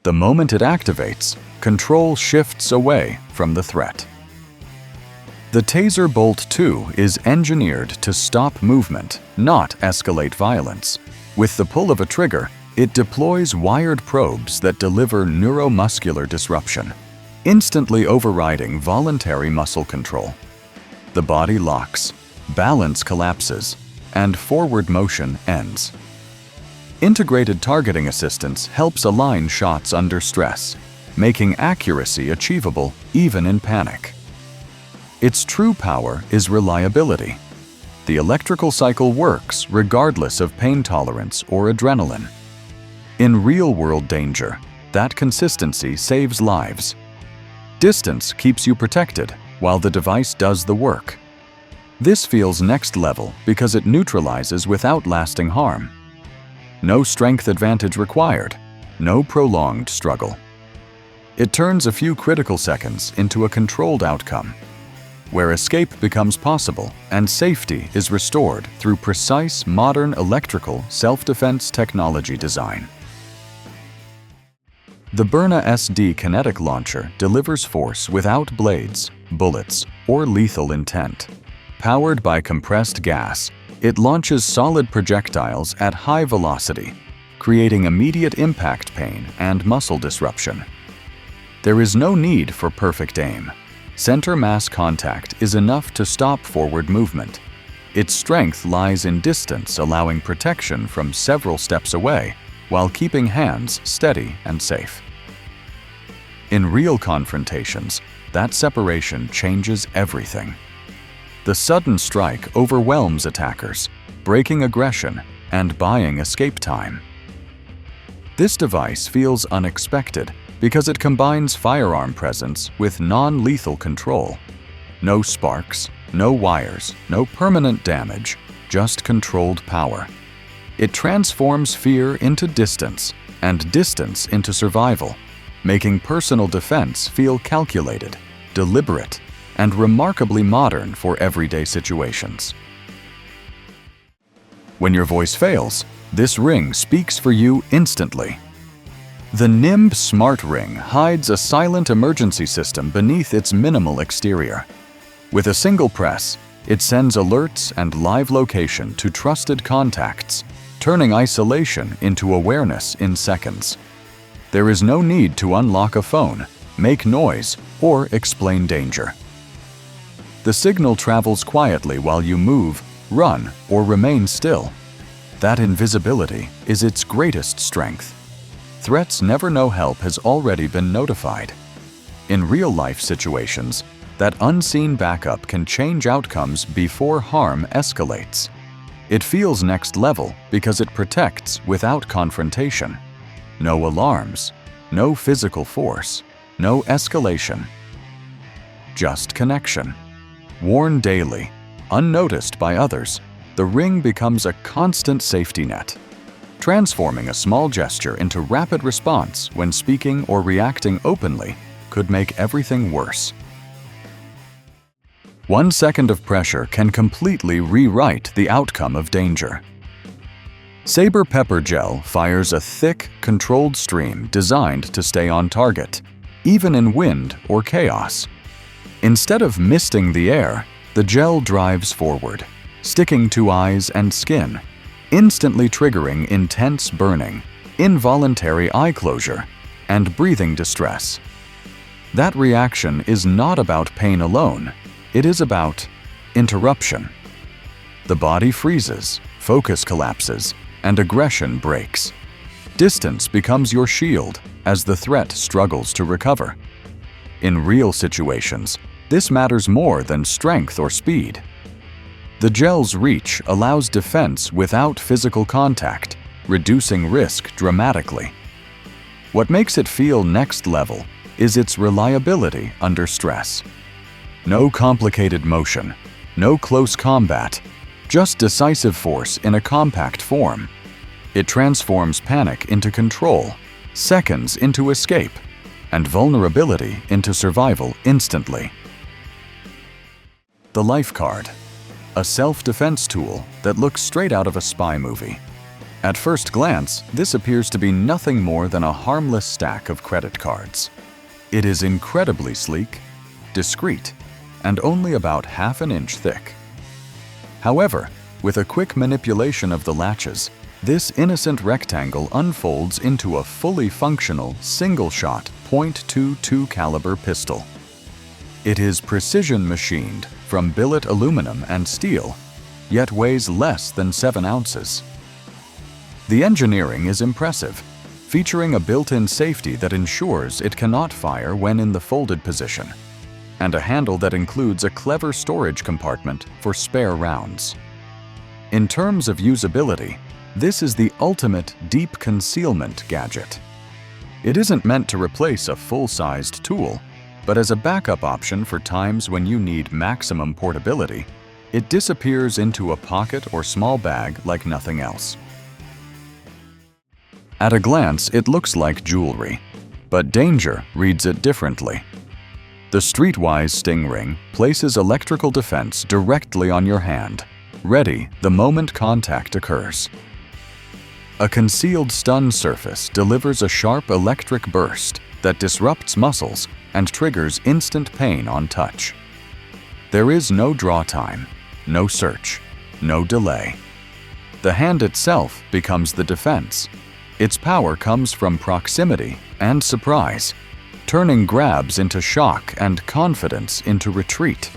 The moment it activates, control shifts away from the threat. The Taser Bolt 2 is engineered to stop movement, not escalate violence. With the pull of a trigger, it deploys wired probes that deliver neuromuscular disruption, instantly overriding voluntary muscle control. The body locks, balance collapses, and forward motion ends. Integrated targeting assistance helps align shots under stress, making accuracy achievable even in panic. Its true power is reliability. The electrical cycle works regardless of pain tolerance or adrenaline. In real-world danger, that consistency saves lives. Distance keeps you protected while the device does the work. This feels next level because it neutralizes without lasting harm. No strength advantage required, no prolonged struggle. It turns a few critical seconds into a controlled outcome, where escape becomes possible and safety is restored through precise modern electrical self-defense technology design. The Byrna SD Kinetic Launcher delivers force without blades, bullets, or lethal intent. Powered by compressed gas, it launches solid projectiles at high velocity, creating immediate impact pain and muscle disruption. There is no need for perfect aim. Center mass contact is enough to stop forward movement. Its strength lies in distance, allowing protection from several steps away, while keeping hands steady and safe. In real confrontations, that separation changes everything. The sudden strike overwhelms attackers, breaking aggression and buying escape time. This device feels unexpected because it combines firearm presence with non-lethal control. No sparks, no wires, no permanent damage, just controlled power. It transforms fear into distance and distance into survival, making personal defense feel calculated, deliberate, and remarkably modern for everyday situations. When your voice fails, this ring speaks for you instantly. The Nim Smart Ring hides a silent emergency system beneath its minimal exterior. With a single press, it sends alerts and live location to trusted contacts, turning isolation into awareness in seconds. There is no need to unlock a phone, make noise, or explain danger. The signal travels quietly while you move, run, or remain still. That invisibility is its greatest strength. Threats never know help has already been notified. In real-life situations, that unseen backup can change outcomes before harm escalates. It feels next level because it protects without confrontation. No alarms, no physical force, no escalation. Just connection. Worn daily, unnoticed by others, the ring becomes a constant safety net, transforming a small gesture into rapid response when speaking or reacting openly could make everything worse. 1 second of pressure can completely rewrite the outcome of danger. Saber Pepper Gel fires a thick, controlled stream designed to stay on target, even in wind or chaos. Instead of misting the air, the gel drives forward, sticking to eyes and skin, instantly triggering intense burning, involuntary eye closure, and breathing distress. That reaction is not about pain alone, it is about interruption. The body freezes, focus collapses, and aggression breaks. Distance becomes your shield as the threat struggles to recover. In real situations, this matters more than strength or speed. The gel's reach allows defense without physical contact, reducing risk dramatically. What makes it feel next level is its reliability under stress. No complicated motion, no close combat, just decisive force in a compact form. It transforms panic into control, seconds into escape, and vulnerability into survival instantly. The LifeCard, a self-defense tool that looks straight out of a spy movie. At first glance, this appears to be nothing more than a harmless stack of credit cards. It is incredibly sleek, discreet, and only about half an inch thick. However, with a quick manipulation of the latches, this innocent rectangle unfolds into a fully functional single-shot .22 caliber pistol. It is precision machined from billet aluminum and steel, yet weighs less than 7 ounces. The engineering is impressive, featuring a built-in safety that ensures it cannot fire when in the folded position, and a handle that includes a clever storage compartment for spare rounds. In terms of usability, this is the ultimate deep concealment gadget. It isn't meant to replace a full-sized tool, but as a backup option for times when you need maximum portability, it disappears into a pocket or small bag like nothing else. At a glance, it looks like jewelry, but danger reads it differently. The Streetwise Sting Ring places electrical defense directly on your hand, ready the moment contact occurs. A concealed stun surface delivers a sharp electric burst that disrupts muscles and triggers instant pain on touch. There is no draw time, no search, no delay. The hand itself becomes the defense. Its power comes from proximity and surprise, turning grabs into shock and confidence into retreat.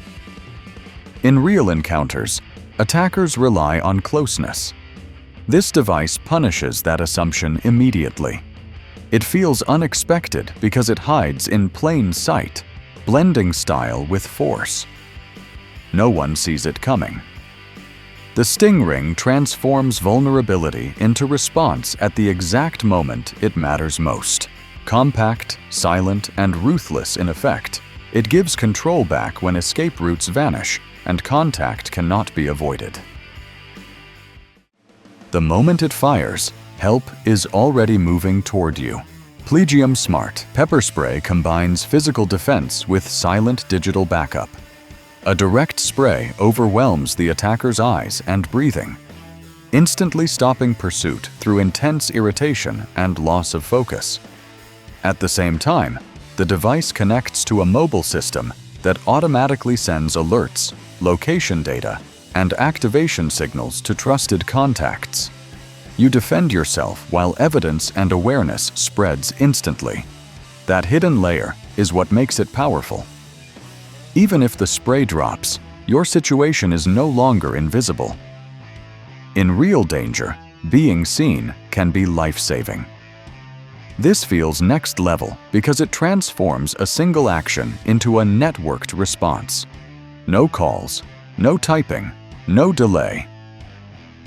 In real encounters, attackers rely on closeness. This device punishes that assumption immediately. It feels unexpected because it hides in plain sight, blending style with force. No one sees it coming. The Sting Ring transforms vulnerability into response at the exact moment it matters most. Compact, silent, and ruthless in effect, it gives control back when escape routes vanish and contact cannot be avoided. The moment it fires, help is already moving toward you. Plegium Smart Pepper Spray combines physical defense with silent digital backup. A direct spray overwhelms the attacker's eyes and breathing, instantly stopping pursuit through intense irritation and loss of focus. At the same time, the device connects to a mobile system that automatically sends alerts, location data, and activation signals to trusted contacts. You defend yourself while evidence and awareness spreads instantly. That hidden layer is what makes it powerful. Even if the spray drops, your situation is no longer invisible. In real danger, being seen can be life-saving. This feels next level because it transforms a single action into a networked response. No calls, no typing, no delay.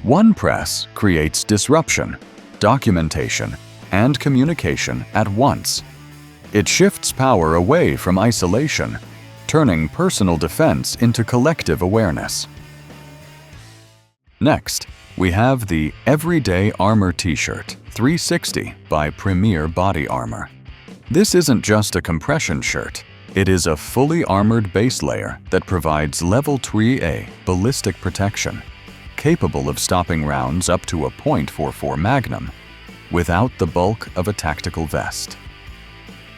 One press creates disruption, documentation, and communication at once. It shifts power away from isolation, turning personal defense into collective awareness. Next, we have the Everyday Armor T-shirt 360 by Premier Body Armor. This isn't just a compression shirt. It is a fully armored base layer that provides level 3A ballistic protection, capable of stopping rounds up to a .44 Magnum, without the bulk of a tactical vest.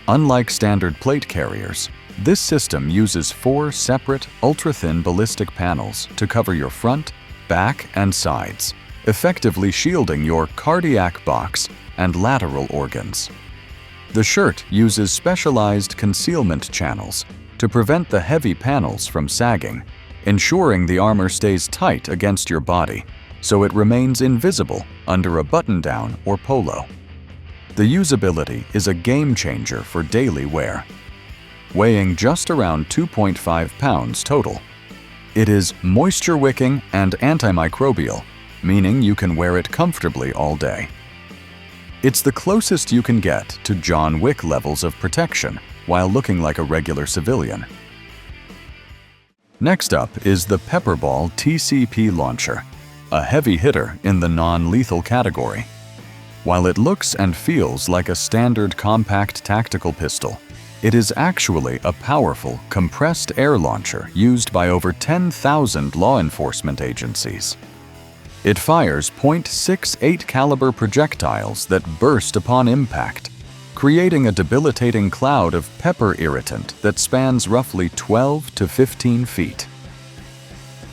Unlike standard plate carriers, this system uses 4 separate ultra-thin ballistic panels to cover your front, back, and sides, effectively shielding your cardiac box and lateral organs. The shirt uses specialized concealment channels to prevent the heavy panels from sagging, ensuring the armor stays tight against your body so it remains invisible under a button-down or polo. The usability is a game-changer for daily wear. Weighing just around 2.5 pounds total, it is moisture-wicking and antimicrobial, meaning you can wear it comfortably all day. It's the closest you can get to John Wick levels of protection while looking like a regular civilian. Next up is the Ball TCP launcher, a heavy hitter in the non-lethal category. While it looks and feels like a standard compact tactical pistol, it is actually a powerful, compressed air launcher used by over 10,000 law enforcement agencies. It fires .68 caliber projectiles that burst upon impact, creating a debilitating cloud of pepper irritant that spans roughly 12 to 15 feet.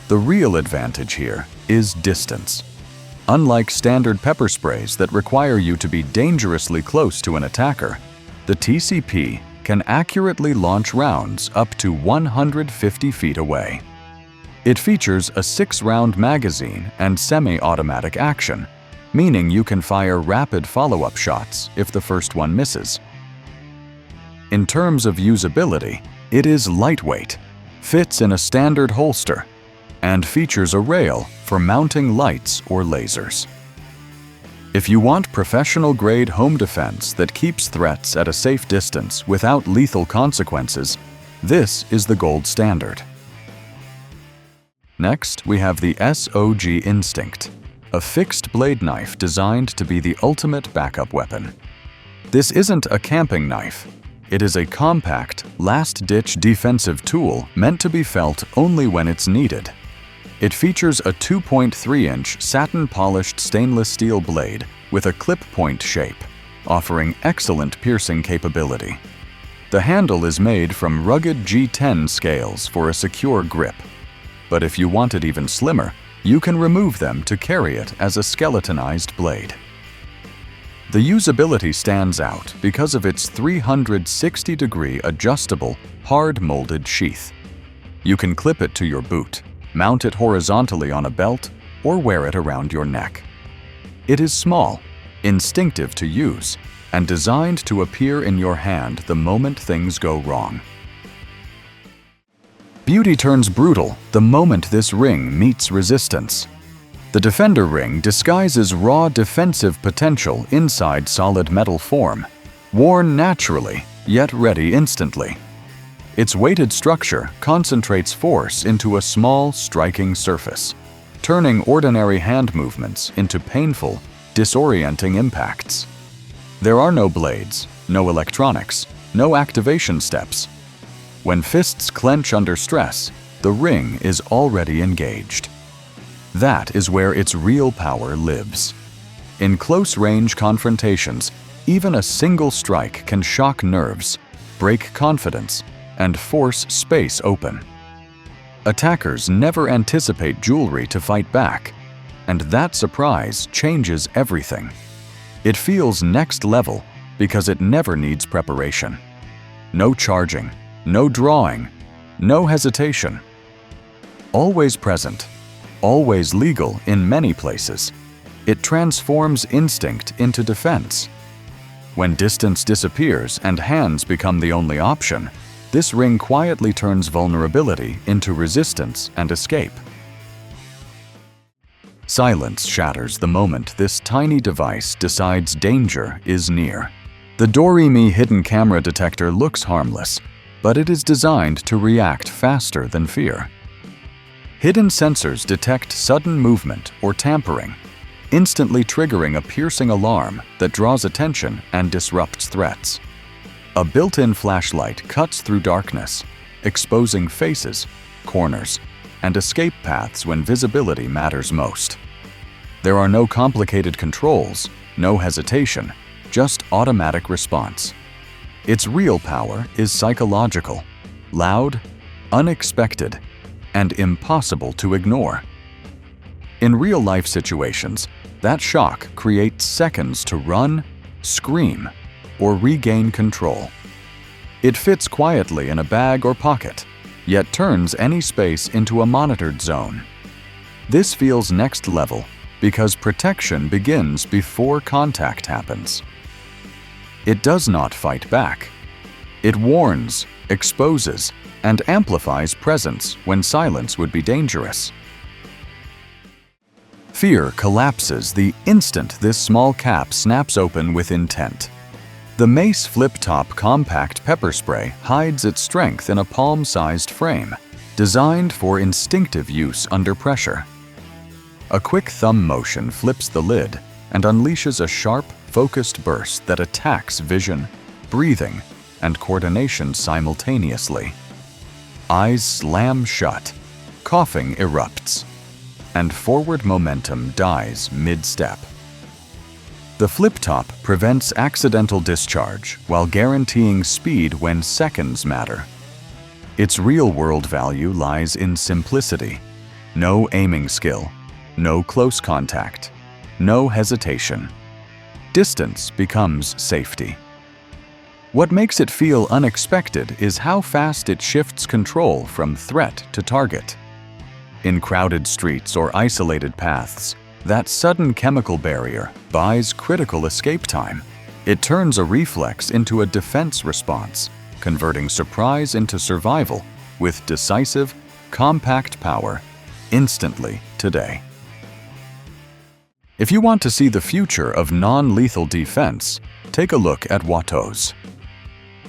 The real advantage here is distance. Unlike standard pepper sprays that require you to be dangerously close to an attacker, the TCP can accurately launch rounds up to 150 feet away. It features a 6-round magazine and semi-automatic action, meaning you can fire rapid follow-up shots if the first one misses. In terms of usability, it is lightweight, fits in a standard holster, and features a rail for mounting lights or lasers. If you want professional-grade home defense that keeps threats at a safe distance without lethal consequences, this is the gold standard. Next, we have the SOG Instinct, a fixed-blade knife designed to be the ultimate backup weapon. This isn't a camping knife. It is a compact, last-ditch defensive tool meant to be felt only when it's needed. It features a 2.3-inch satin-polished stainless steel blade with a clip-point shape, offering excellent piercing capability. The handle is made from rugged G10 scales for a secure grip. But if you want it even slimmer, you can remove them to carry it as a skeletonized blade. The usability stands out because of its 360-degree adjustable, hard-molded sheath. You can clip it to your boot, mount it horizontally on a belt, or wear it around your neck. It is small, instinctive to use, and designed to appear in your hand the moment things go wrong. Beauty turns brutal the moment this ring meets resistance. The Defender ring disguises raw defensive potential inside solid metal form, worn naturally, yet ready instantly. Its weighted structure concentrates force into a small, striking surface, turning ordinary hand movements into painful, disorienting impacts. There are no blades, no electronics, no activation steps. When fists clench under stress, the ring is already engaged. That is where its real power lives. In close-range confrontations, even a single strike can shock nerves, break confidence, and force space open. Attackers never anticipate jewelry to fight back, and that surprise changes everything. It feels next level because it never needs preparation. No charging, no drawing, no hesitation. Always present, always legal in many places, it transforms instinct into defense. When distance disappears and hands become the only option, this ring quietly turns vulnerability into resistance and escape. Silence shatters the moment this tiny device decides danger is near. The Dory hidden camera detector looks harmless, but it is designed to react faster than fear. Hidden sensors detect sudden movement or tampering, instantly triggering a piercing alarm that draws attention and disrupts threats. A built-in flashlight cuts through darkness, exposing faces, corners, and escape paths when visibility matters most. There are no complicated controls, no hesitation, just automatic response. Its real power is psychological, loud, unexpected, and impossible to ignore. In real-life situations, that shock creates seconds to run, scream, or regain control. It fits quietly in a bag or pocket, yet turns any space into a monitored zone. This feels next level because protection begins before contact happens. It does not fight back. It warns, exposes, and amplifies presence when silence would be dangerous. Fear collapses the instant this small cap snaps open with intent. The Mace flip-top compact pepper spray hides its strength in a palm-sized frame, designed for instinctive use under pressure. A quick thumb motion flips the lid and unleashes a sharp, focused burst that attacks vision, breathing, and coordination simultaneously. Eyes slam shut, coughing erupts, and forward momentum dies mid-step. The flip top prevents accidental discharge while guaranteeing speed when seconds matter. Its real-world value lies in simplicity. No aiming skill, no close contact, no hesitation. Distance becomes safety. What makes it feel unexpected is how fast it shifts control from threat to target. In crowded streets or isolated paths, that sudden chemical barrier buys critical escape time. It turns a reflex into a defense response, converting surprise into survival with decisive, compact power instantly today. If you want to see the future of non-lethal defense, take a look at Wattozz.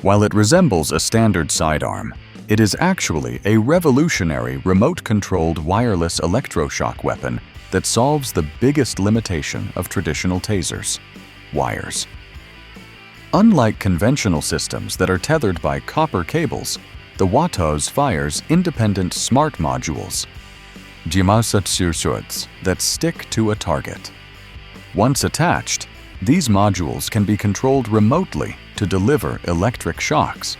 While it resembles a standard sidearm, it is actually a revolutionary remote-controlled wireless electroshock weapon that solves the biggest limitation of traditional tasers: wires. Unlike conventional systems that are tethered by copper cables, the Wattozz fires independent smart modules that stick to a target. Once attached, these modules can be controlled remotely to deliver electric shocks.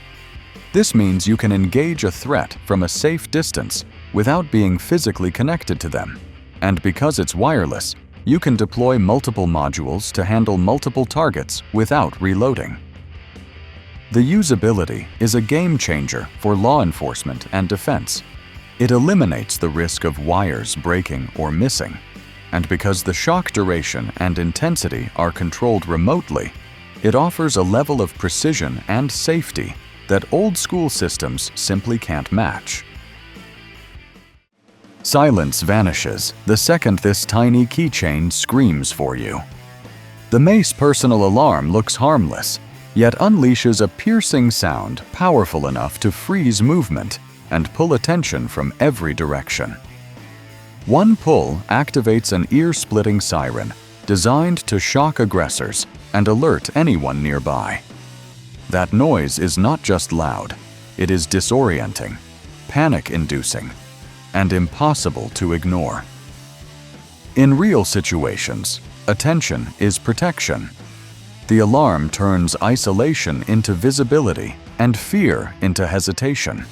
This means you can engage a threat from a safe distance without being physically connected to them. And because it's wireless, you can deploy multiple modules to handle multiple targets without reloading. The usability is a game changer for law enforcement and defense. It eliminates the risk of wires breaking or missing. And because the shock duration and intensity are controlled remotely, it offers a level of precision and safety that old-school systems simply can't match. Silence vanishes the second this tiny keychain screams for you. The Mace personal alarm looks harmless, yet unleashes a piercing sound powerful enough to freeze movement and pull attention from every direction. One pull activates an ear-splitting siren designed to shock aggressors and alert anyone nearby. That noise is not just loud, it is disorienting, panic-inducing, and impossible to ignore. In real situations, attention is protection. The alarm turns isolation into visibility and fear into hesitation.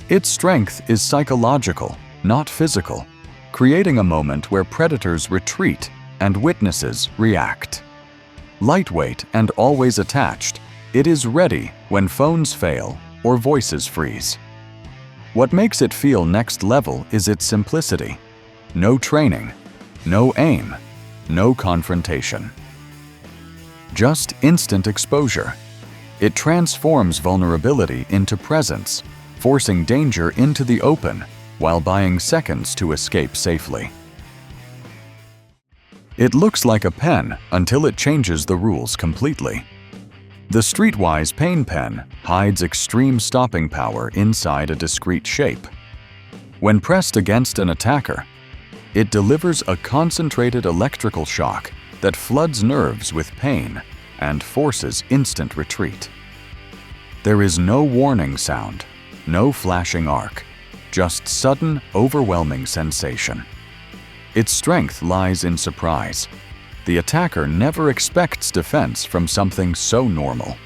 Its strength is psychological, not physical, creating a moment where predators retreat and witnesses react. Lightweight and always attached, it is ready when phones fail or voices freeze. What makes it feel next level is its simplicity. No training, no aim, no confrontation. Just instant exposure. It transforms vulnerability into presence, forcing danger into the open while buying seconds to escape safely. It looks like a pen until it changes the rules completely. The Streetwise Pain Pen hides extreme stopping power inside a discrete shape. When pressed against an attacker, it delivers a concentrated electrical shock that floods nerves with pain and forces instant retreat. There is no warning sound, no flashing arc, just sudden, overwhelming sensation. Its strength lies in surprise. The attacker never expects defense from something so normal.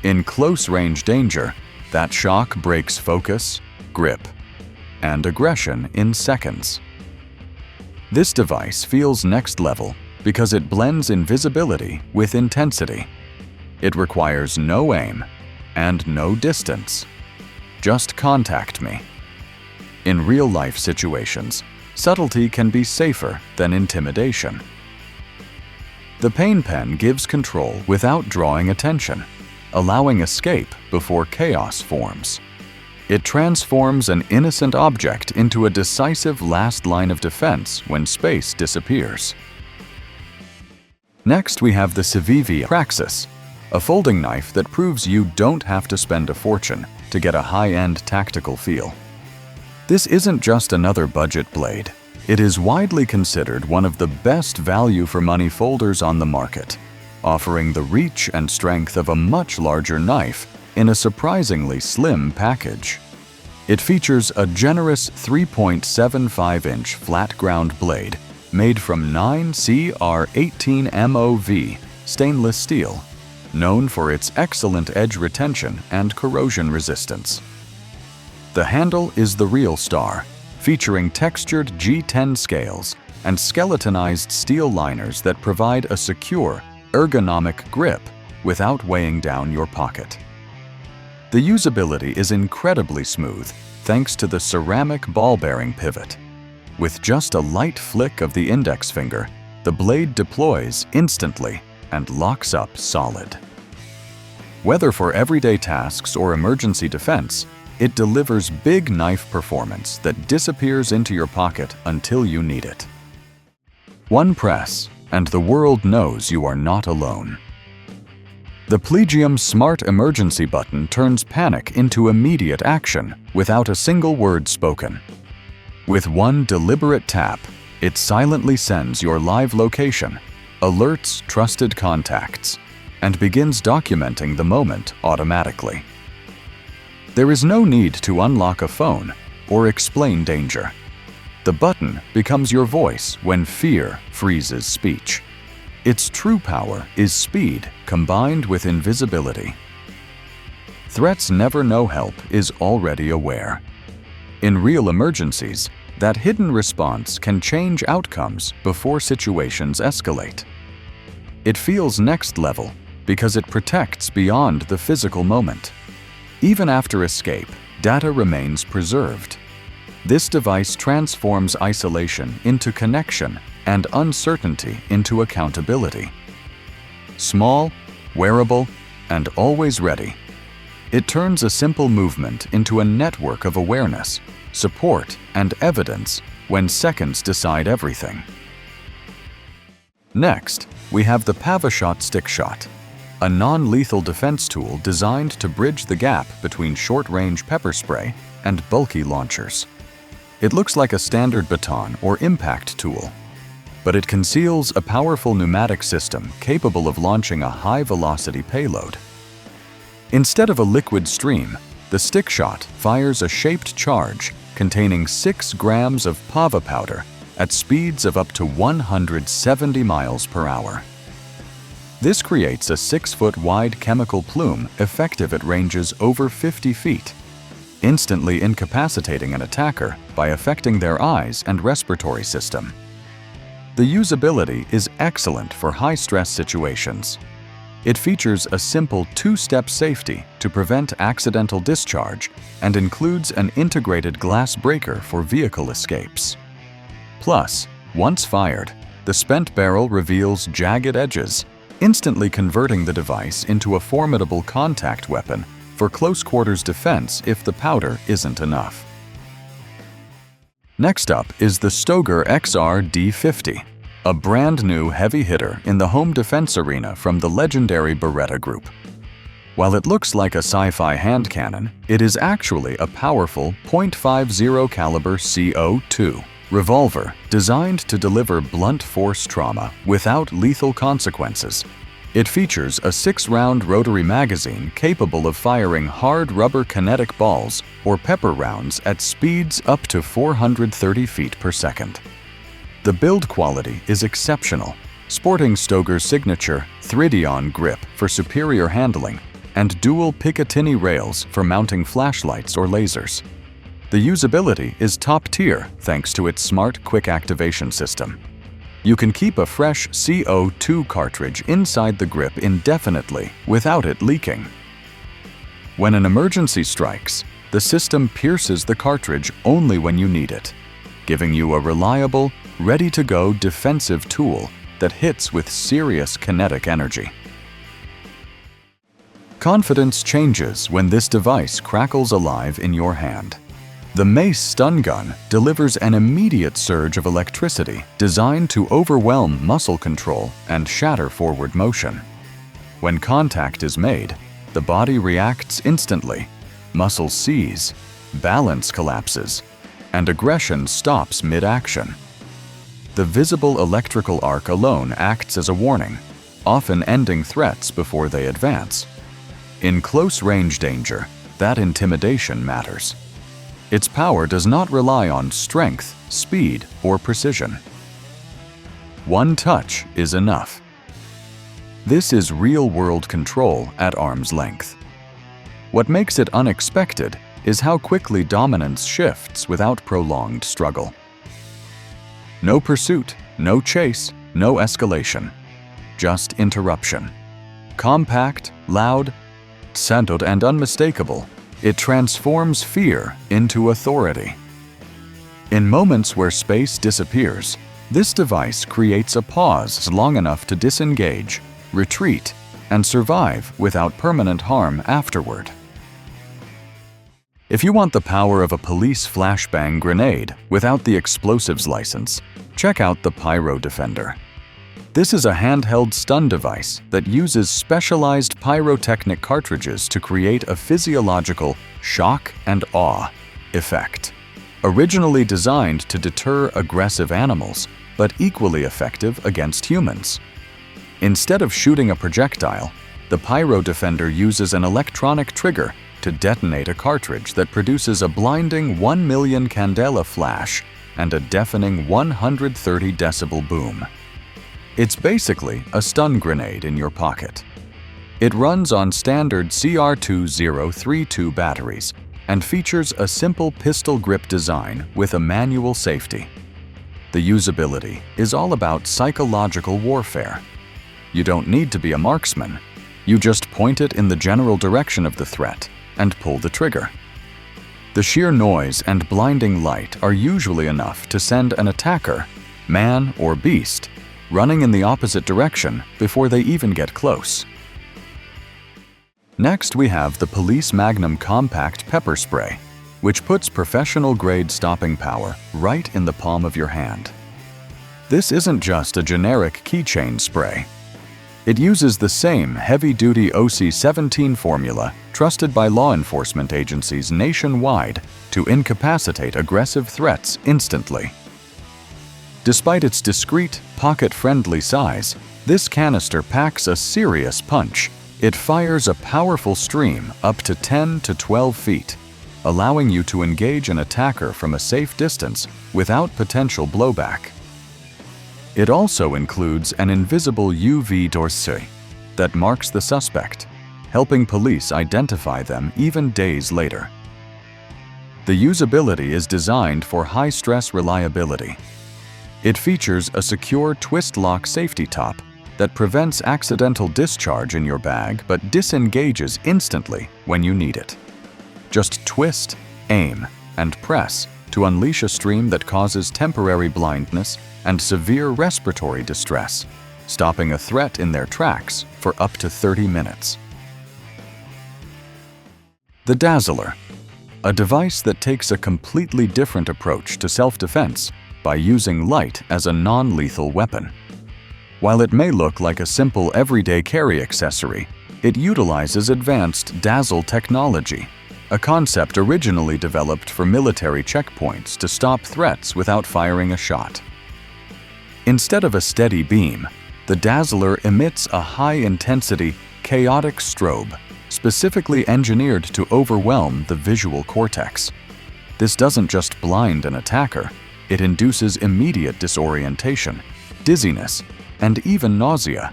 In close-range danger, that shock breaks focus, grip, and aggression in seconds. This device feels next level because it blends invisibility with intensity. It requires no aim and no distance. Just contact me. In real-life situations, subtlety can be safer than intimidation. The Pain Pen gives control without drawing attention, allowing escape before chaos forms. It transforms an innocent object into a decisive last line of defense when space disappears. Next, we have the Civivi Praxis, a folding knife that proves you don't have to spend a fortune to get a high-end tactical feel. This isn't just another budget blade. It is widely considered one of the best value-for-money folders on the market, offering the reach and strength of a much larger knife in a surprisingly slim package. It features a generous 3.75-inch flat-ground blade made from 9CR18MOV stainless steel, known for its excellent edge retention and corrosion resistance. The handle is the real star, featuring textured G10 scales and skeletonized steel liners that provide a secure, ergonomic grip without weighing down your pocket. The usability is incredibly smooth thanks to the ceramic ball-bearing pivot. With just a light flick of the index finger, the blade deploys instantly and locks up solid. Whether for everyday tasks or emergency defense, it delivers big knife performance that disappears into your pocket until you need it. One press, and the world knows you are not alone. The Plegium Smart Emergency button turns panic into immediate action without a single word spoken. With one deliberate tap, it silently sends your live location, alerts trusted contacts, and begins documenting the moment automatically. There is no need to unlock a phone or explain danger. The button becomes your voice when fear freezes speech. Its true power is speed combined with invisibility. Threats never know help is already aware. In real emergencies, that hidden response can change outcomes before situations escalate. It feels next level because it protects beyond the physical moment. Even after escape, data remains preserved. This device transforms isolation into connection and uncertainty into accountability. Small, wearable, and always ready, it turns a simple movement into a network of awareness, support, and evidence when seconds decide everything. Next, we have the Pavashot Stick Shot, a non-lethal defense tool designed to bridge the gap between short-range pepper spray and bulky launchers. It looks like a standard baton or impact tool, but it conceals a powerful pneumatic system capable of launching a high-velocity payload. Instead of a liquid stream, the stick shot fires a shaped charge containing 6 grams of pava powder at speeds of up to 170 miles per hour. This creates a 6-foot-wide chemical plume effective at ranges over 50 feet, instantly incapacitating an attacker by affecting their eyes and respiratory system. The usability is excellent for high-stress situations. It features a simple 2-step safety to prevent accidental discharge and includes an integrated glass breaker for vehicle escapes. Plus, once fired, the spent barrel reveals jagged edges, instantly converting the device into a formidable contact weapon for close-quarters defense if the powder isn't enough. Next up is the Stoeger XRD50, a brand-new heavy hitter in the home defense arena from the legendary Beretta Group. While it looks like a sci-fi hand cannon, it is actually a powerful .50 caliber CO2 revolver designed to deliver blunt force trauma without lethal consequences. It features a 6-round rotary magazine capable of firing hard rubber kinetic balls or pepper rounds at speeds up to 430 feet per second. The build quality is exceptional, sporting Stoeger's signature Thridion grip for superior handling and dual Picatinny rails for mounting flashlights or lasers. The usability is top tier thanks to its smart quick activation system. You can keep a fresh CO2 cartridge inside the grip indefinitely without it leaking. When an emergency strikes, the system pierces the cartridge only when you need it, giving you a reliable, ready-to-go defensive tool that hits with serious kinetic energy. Confidence changes when this device crackles alive in your hand. The Mace Stun Gun delivers an immediate surge of electricity designed to overwhelm muscle control and shatter forward motion. When contact is made, the body reacts instantly, muscles seize, balance collapses, and aggression stops mid-action. The visible electrical arc alone acts as a warning, often ending threats before they advance. In close-range danger, that intimidation matters. Its power does not rely on strength, speed, or precision. One touch is enough. This is real-world control at arm's length. What makes it unexpected is how quickly dominance shifts without prolonged struggle. No pursuit, no chase, no escalation. Just interruption. Compact, loud, centered, and unmistakable, it transforms fear into authority. In moments where space disappears, this device creates a pause long enough to disengage, retreat, and survive without permanent harm afterward. If you want the power of a police flashbang grenade without the explosives license, check out the Pyro Defender. This is a handheld stun device that uses specialized pyrotechnic cartridges to create a physiological shock and awe effect. Originally designed to deter aggressive animals, but equally effective against humans. Instead of shooting a projectile, the Pyro Defender uses an electronic trigger to detonate a cartridge that produces a blinding 1 million candela flash and a deafening 130 decibel boom. It's basically a stun grenade in your pocket. It runs on standard CR2032 batteries and features a simple pistol grip design with a manual safety. The usability is all about psychological warfare. You don't need to be a marksman. You just point it in the general direction of the threat and pull the trigger. The sheer noise and blinding light are usually enough to send an attacker, man or beast, running in the opposite direction before they even get close. Next, we have the Police Magnum Compact Pepper Spray, which puts professional-grade stopping power right in the palm of your hand. This isn't just a generic keychain spray. It uses the same heavy-duty OC-17 formula trusted by law enforcement agencies nationwide to incapacitate aggressive threats instantly. Despite its discreet, pocket-friendly size, this canister packs a serious punch. It fires a powerful stream up to 10 to 12 feet, allowing you to engage an attacker from a safe distance without potential blowback. It also includes an invisible UV dossier that marks the suspect, helping police identify them even days later. The usability is designed for high-stress reliability. It features a secure twist-lock safety top that prevents accidental discharge in your bag but disengages instantly when you need it. Just twist, aim, and press to unleash a stream that causes temporary blindness and severe respiratory distress, stopping a threat in their tracks for up to 30 minutes. The Dazzler, a device that takes a completely different approach to self-defense by using light as a non-lethal weapon. While it may look like a simple everyday carry accessory, it utilizes advanced dazzle technology, a concept originally developed for military checkpoints to stop threats without firing a shot. Instead of a steady beam, the Dazzler emits a high-intensity, chaotic strobe, specifically engineered to overwhelm the visual cortex. This doesn't just blind an attacker, it induces immediate disorientation, dizziness, and even nausea,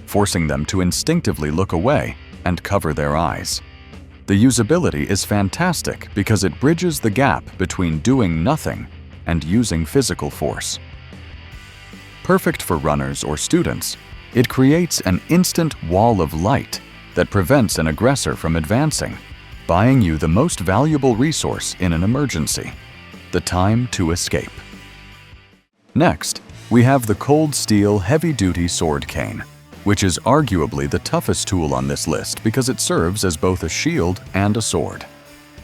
forcing them to instinctively look away and cover their eyes. The usability is fantastic because it bridges the gap between doing nothing and using physical force. Perfect for runners or students, it creates an instant wall of light that prevents an aggressor from advancing, buying you the most valuable resource in an emergency: the time to escape. Next, we have the Cold Steel Heavy-Duty Sword Cane, which is arguably the toughest tool on this list because it serves as both a shield and a sword.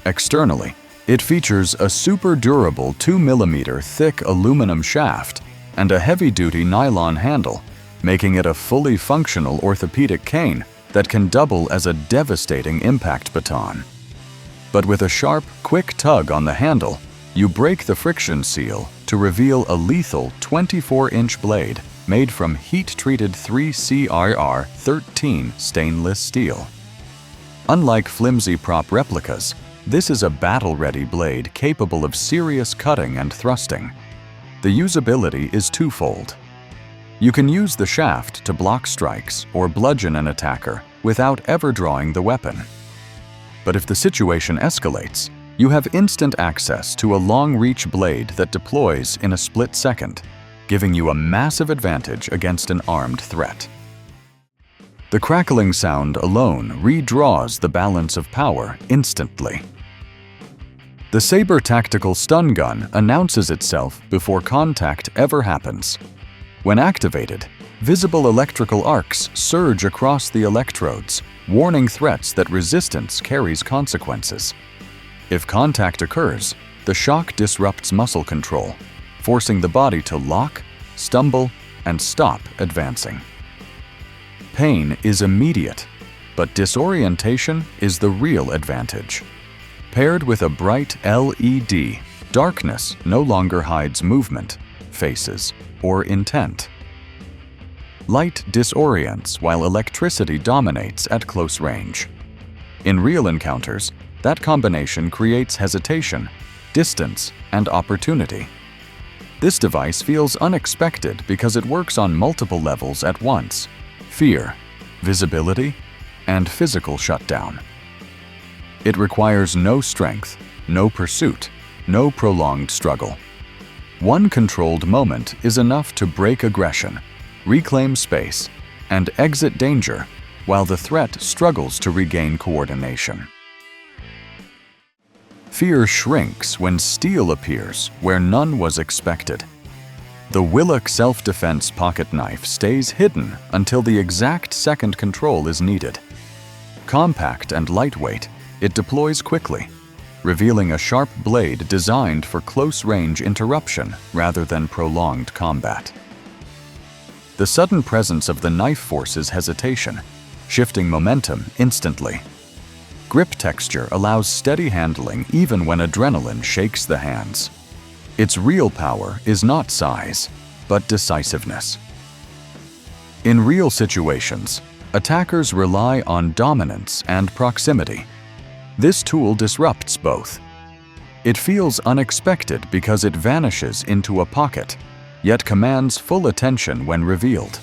Externally, it features a super durable 2mm thick aluminum shaft and a heavy-duty nylon handle, making it a fully functional orthopedic cane that can double as a devastating impact baton. But with a sharp, quick tug on the handle, you break the friction seal to reveal a lethal 24-inch blade made from heat-treated 3CRR13 stainless steel. Unlike flimsy prop replicas, This is a battle-ready blade capable of serious cutting and thrusting. The usability is twofold. You can use the shaft to block strikes or bludgeon an attacker without ever drawing the weapon. But if the situation escalates, you have instant access to a long-reach blade that deploys in a split second, giving you a massive advantage against an armed threat. The crackling sound alone redraws the balance of power instantly. The Sabre Tactical Stun Gun announces itself before contact ever happens. When activated, visible electrical arcs surge across the electrodes, warning threats that resistance carries consequences. If contact occurs, the shock disrupts muscle control, forcing the body to lock, stumble, and stop advancing. Pain is immediate, but disorientation is the real advantage. Paired with a bright LED, darkness no longer hides movement, faces, or intent. Light disorients while electricity dominates at close range. In real encounters, that combination creates hesitation, distance, and opportunity. This device feels unexpected because it works on multiple levels at once: fear, visibility, and physical shutdown. It requires no strength, no pursuit, no prolonged struggle. One controlled moment is enough to break aggression, reclaim space, and exit danger while the threat struggles to regain coordination. Fear shrinks when steel appears where none was expected. The Willick self-defense pocket knife stays hidden until the exact second control is needed. Compact and lightweight, it deploys quickly, revealing a sharp blade designed for close-range interruption rather than prolonged combat. The sudden presence of the knife forces hesitation, shifting momentum instantly. Grip texture allows steady handling even when adrenaline shakes the hands. Its real power is not size, but decisiveness. In real situations, attackers rely on dominance and proximity. This tool disrupts both. It feels unexpected because it vanishes into a pocket, yet commands full attention when revealed.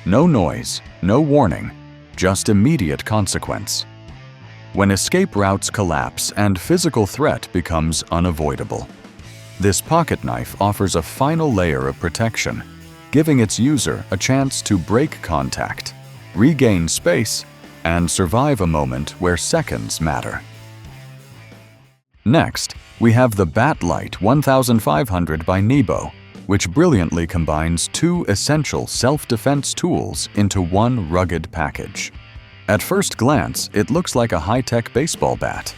No noise, no warning, just immediate consequence. When escape routes collapse and physical threat becomes unavoidable. This pocket knife offers a final layer of protection, giving its user a chance to break contact, regain space, and survive a moment where seconds matter. Next, we have the Bat Light 1500 by Nebo, which brilliantly combines two essential self-defense tools into one rugged package. At first glance, it looks like a high-tech baseball bat,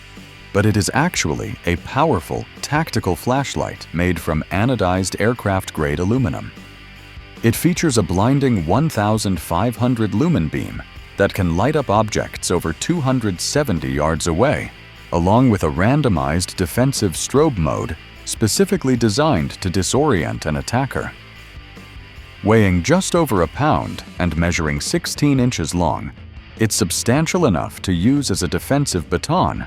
but it is actually a powerful, tactical flashlight made from anodized aircraft-grade aluminum. It features a blinding 1,500 lumen beam that can light up objects over 270 yards away, along with a randomized defensive strobe mode specifically designed to disorient an attacker. Weighing just over a pound and measuring 16 inches long, it's substantial enough to use as a defensive baton,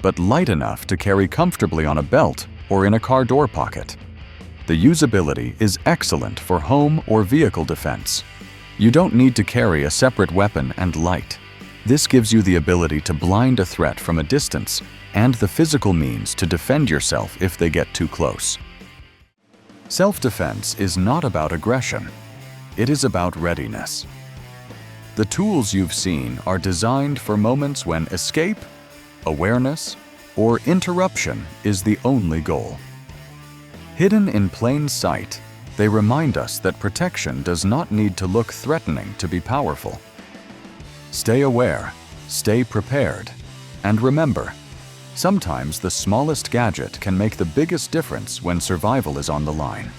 but light enough to carry comfortably on a belt or in a car door pocket. The usability is excellent for home or vehicle defense. You don't need to carry a separate weapon and light. This gives you the ability to blind a threat from a distance and the physical means to defend yourself if they get too close. Self-defense is not about aggression. It is about readiness. The tools you've seen are designed for moments when escape, awareness, or interruption is the only goal. Hidden in plain sight, they remind us that protection does not need to look threatening to be powerful. Stay aware, stay prepared, and remember, sometimes the smallest gadget can make the biggest difference when survival is on the line.